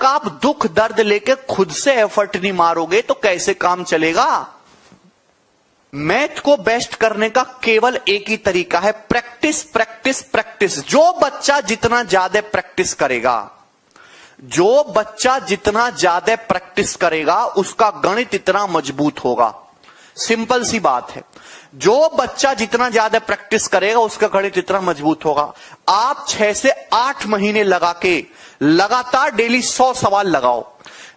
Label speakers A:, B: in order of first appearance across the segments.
A: तक आप दुख दर्द लेके खुद से एफर्ट नहीं मारोगे तो कैसे काम चलेगा। मैथ को बेस्ट करने का केवल एक ही तरीका है, प्रैक्टिस प्रैक्टिस प्रैक्टिस। जो बच्चा जितना ज्यादा प्रैक्टिस करेगा, जो बच्चा जितना ज्यादा प्रैक्टिस करेगा उसका गणित इतना मजबूत होगा। सिंपल सी बात है, जो बच्चा जितना ज्यादा प्रैक्टिस करेगा उसका गणित इतना मजबूत होगा। आप 6 से 8 महीने लगा के लगातार डेली 100 सवाल लगाओ,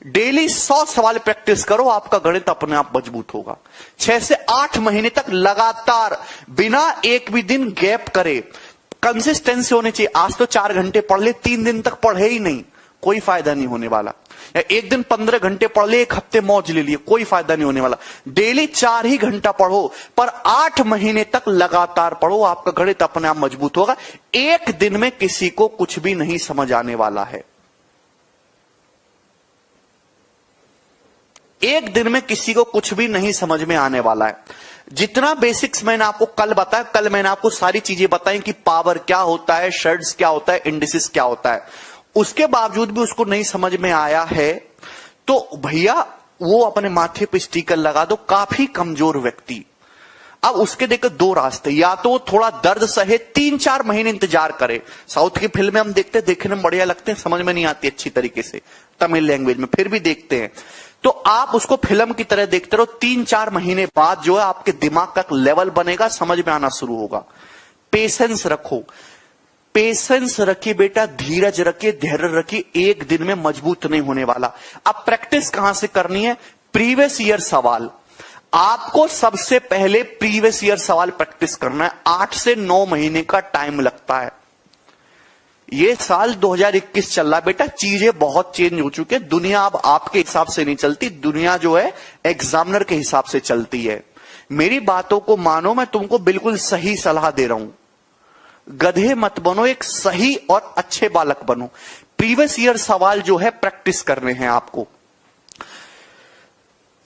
A: डेली 100 सवाल प्रैक्टिस करो, आपका गणित अपने आप मजबूत होगा। 6 से 8 महीने तक लगातार बिना एक भी दिन गैप करे, कंसिस्टेंसी होनी चाहिए। आज तो 4 घंटे पढ़ ले, 3 दिन तक पढ़े ही नहीं, कोई फायदा नहीं होने वाला। या एक दिन 15 घंटे पढ़ ले, एक हफ्ते मौज ले लिए, कोई फायदा नहीं होने वाला। डेली 4 ही घंटा पढ़ो, पर 8 महीने तक लगातार पढ़ो, आपका गणित अपने आप मजबूत होगा। एक दिन में किसी को कुछ भी नहीं समझ आने वाला है, एक दिन में किसी को कुछ भी नहीं समझ में आने वाला है। जितना बेसिक्स मैंने आपको कल बताया, कल मैंने आपको सारी चीजें बताई कि पावर क्या होता है, शेड्स क्या होता है, इंडिसेस क्या होता है, उसके बावजूद भी उसको नहीं समझ में आया है तो भैया वो अपने माथे पे स्टिकर लगा दो, काफी कमजोर व्यक्ति। अब उसके देखो 2 रास्ते, या तो थोड़ा दर्द सहे, 3-4 महीने इंतजार करे। साउथ की फिल्में हम देखते हैं, देखने में बढ़िया लगते हैं, समझ में नहीं आती अच्छी तरीके से तमिल लैंग्वेज में, फिर भी देखते हैं, तो आप उसको फिल्म की तरह देखते रहो। 3-4 महीने बाद जो है आपके दिमाग का लेवल बनेगा, समझ में आना शुरू होगा। पेशेंस रखो, पेशेंस रखिए बेटा, धीरज रखिए, धैर्य रखिए, एक दिन में मजबूत नहीं होने वाला। अब प्रैक्टिस कहां से करनी है? प्रीवियस ईयर सवाल। आपको सबसे पहले प्रीवियस ईयर सवाल प्रैक्टिस करना है। 8 से 9 महीने का टाइम लगता है। ये साल 2021 चल रहा बेटा, चीजें बहुत चेंज हो चुकी है। दुनिया अब आपके हिसाब से नहीं चलती, दुनिया जो है एग्जामिनर के हिसाब से चलती है। मेरी बातों को मानो, मैं तुमको बिल्कुल सही सलाह दे रहा हूं। गधे मत बनो, एक सही और अच्छे बालक बनो। प्रीवियस ईयर सवाल जो है प्रैक्टिस करने हैं आपको।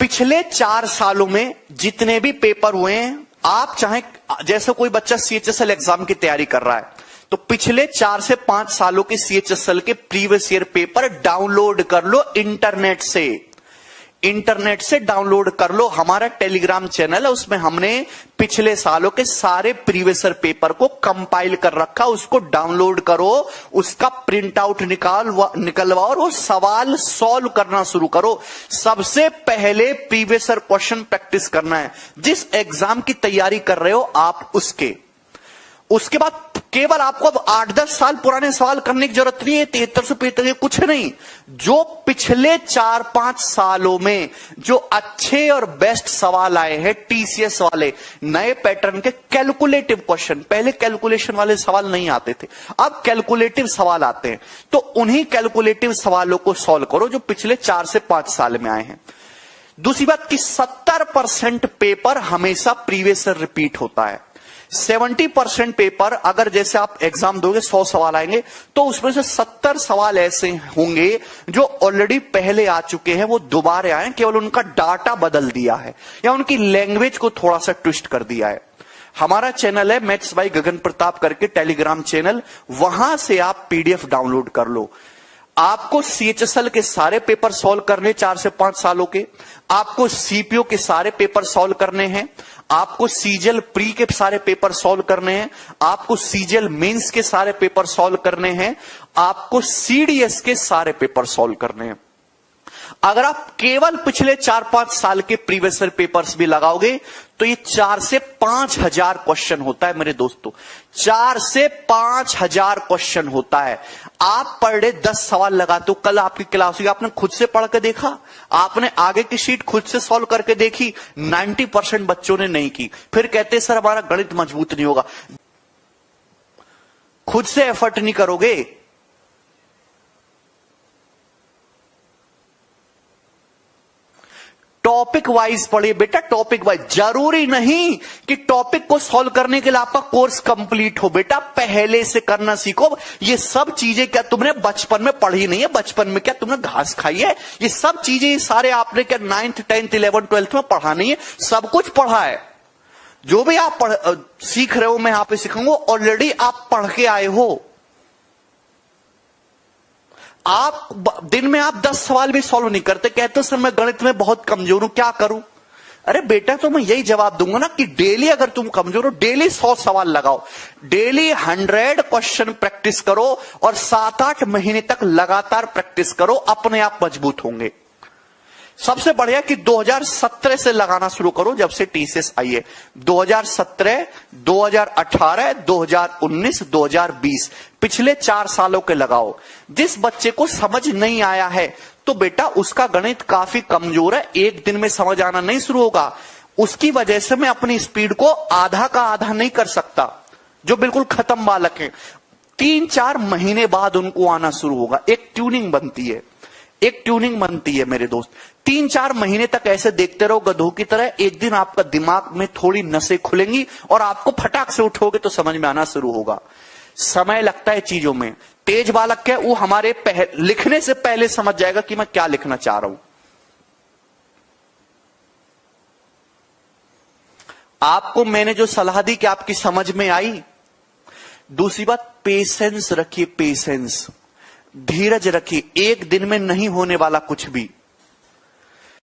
A: पिछले 4 सालों में जितने भी पेपर हुए हैं, आप चाहे जैसे कोई बच्चा CHSL एग्जाम की तैयारी कर रहा है तो पिछले 4 से 5 सालों के CHSL के प्रीवियस ईयर पेपर डाउनलोड कर लो इंटरनेट से। इंटरनेट से डाउनलोड कर लो। हमारा टेलीग्राम चैनल है, उसमें हमने पिछले सालों के सारे प्रीवियस ईयर पेपर को कंपाइल कर रखा, उसको डाउनलोड करो, उसका प्रिंट आउट निकलवाओ और वो सवाल सॉल्व करना शुरू करो। सबसे पहले प्रीवियस ईयर क्वेश्चन प्रैक्टिस करना है। जिस एग्जाम की तैयारी कर रहे हो आप उसके बाद केवल आपको अब 8-10 साल पुराने सवाल करने की जरूरत नहीं है, 73 कुछ नहीं। जो पिछले 4-5 सालों में जो अच्छे और बेस्ट सवाल आए हैं TCS वाले, नए पैटर्न के कैलकुलेटिव क्वेश्चन, पहले कैलकुलेशन वाले सवाल नहीं आते थे, अब कैलकुलेटिव सवाल आते हैं, तो उन्हीं कैलकुलेटिव सवालों को सॉल्व करो जो पिछले 4 से 5 साल में आए हैं। दूसरी बात कि 70% पेपर हमेशा प्रीवियस ईयर रिपीट होता है। 70% पेपर, अगर जैसे आप एग्जाम दोगे 100 सवाल आएंगे तो उसमें से 70 सवाल ऐसे होंगे जो ऑलरेडी पहले आ चुके हैं, वो दोबारा आए, केवल उनका डाटा बदल दिया है या उनकी लैंग्वेज को थोड़ा सा ट्विस्ट कर दिया है। हमारा चैनल है मैथ्स बाय गगन प्रताप करके, टेलीग्राम चैनल, वहां से आप PDF डाउनलोड कर लो। आपको CHSL के सारे पेपर सॉल्व करने 4 से 5 सालों के, आपको CPO के सारे पेपर सॉल्व करने हैं, आपको CGL प्री के सारे पेपर सॉल्व करने हैं, आपको CGL मेंस के सारे पेपर सॉल्व करने हैं, आपको CDS के सारे पेपर सॉल्व करने हैं। अगर आप केवल पिछले 4-5 साल के प्रीवियस ईयर पेपर्स भी लगाओगे तो ये 4 से 5 हजार क्वेश्चन होता है मेरे दोस्तों, 4 से 5 हजार क्वेश्चन होता है। आप पर डे 10 सवाल लगाते हो। कल आपकी क्लास हुई, आपने खुद से पढ़ के देखा, आपने आगे की शीट खुद से सॉल्व करके देखी, 90% बच्चों ने नहीं की। फिर कहते सर हमारा गणित मजबूत नहीं होगा। खुद से एफर्ट नहीं करोगे, टॉपिक वाइज पढ़िए बेटा, टॉपिक वाइज। जरूरी नहीं कि टॉपिक को सॉल्व करने के लिए आपका कोर्स कंप्लीट हो बेटा, पहले से करना सीखो। ये सब चीजें क्या तुमने बचपन में पढ़ी नहीं है? बचपन में क्या तुमने घास खाई है? ये सब चीजें सारे आपने क्या 9th 10th 11th 12th में पढ़ा नहीं है? सब कुछ पढ़ा है। जो भी आप सीख रहे हो, मैं यहां पे सिखाऊंगा, ऑलरेडी आप पढ़ के आए हो। दिन में आप 10 सवाल भी सॉल्व नहीं करते, कहते सर मैं गणित में बहुत कमजोर हूं, क्या करूं? अरे बेटा, तो मैं यही जवाब दूंगा ना कि डेली अगर तुम कमजोर हो, डेली 100 सवाल लगाओ, डेली 100 क्वेश्चन प्रैक्टिस करो और 7-8 महीने तक लगातार प्रैक्टिस करो, अपने आप मजबूत होंगे। सबसे बढ़िया कि 2017 से लगाना शुरू करो, जब से टीसीएस आई है। 2017, 2018, 2019, 2020, पिछले 4 सालों के लगाओ। जिस बच्चे को समझ नहीं आया है तो बेटा उसका गणित काफी कमजोर है, एक दिन में समझ आना नहीं शुरू होगा। उसकी वजह से मैं अपनी स्पीड को आधा का आधा नहीं कर सकता। जो बिल्कुल खत्म बालक हैं, 3-4 महीने बाद उनको आना शुरू होगा। एक ट्यूनिंग बनती है, एक ट्यूनिंग बनती है मेरे दोस्त। 3-4 महीने तक ऐसे देखते रहो गधों की तरह, एक दिन आपका दिमाग में थोड़ी नसें खुलेंगी और आपको फटाक से उठोगे तो समझ में आना शुरू होगा। समय लगता है चीजों में। तेज बालक है वो हमारे लिखने से पहले समझ जाएगा कि मैं क्या लिखना चाह रहा हूं। आपको मैंने जो सलाह दी कि आपकी समझ में आई। दूसरी बात, पेशेंस रखिए, पेशेंस, धीरज रखिए। एक दिन में नहीं होने वाला कुछ भी।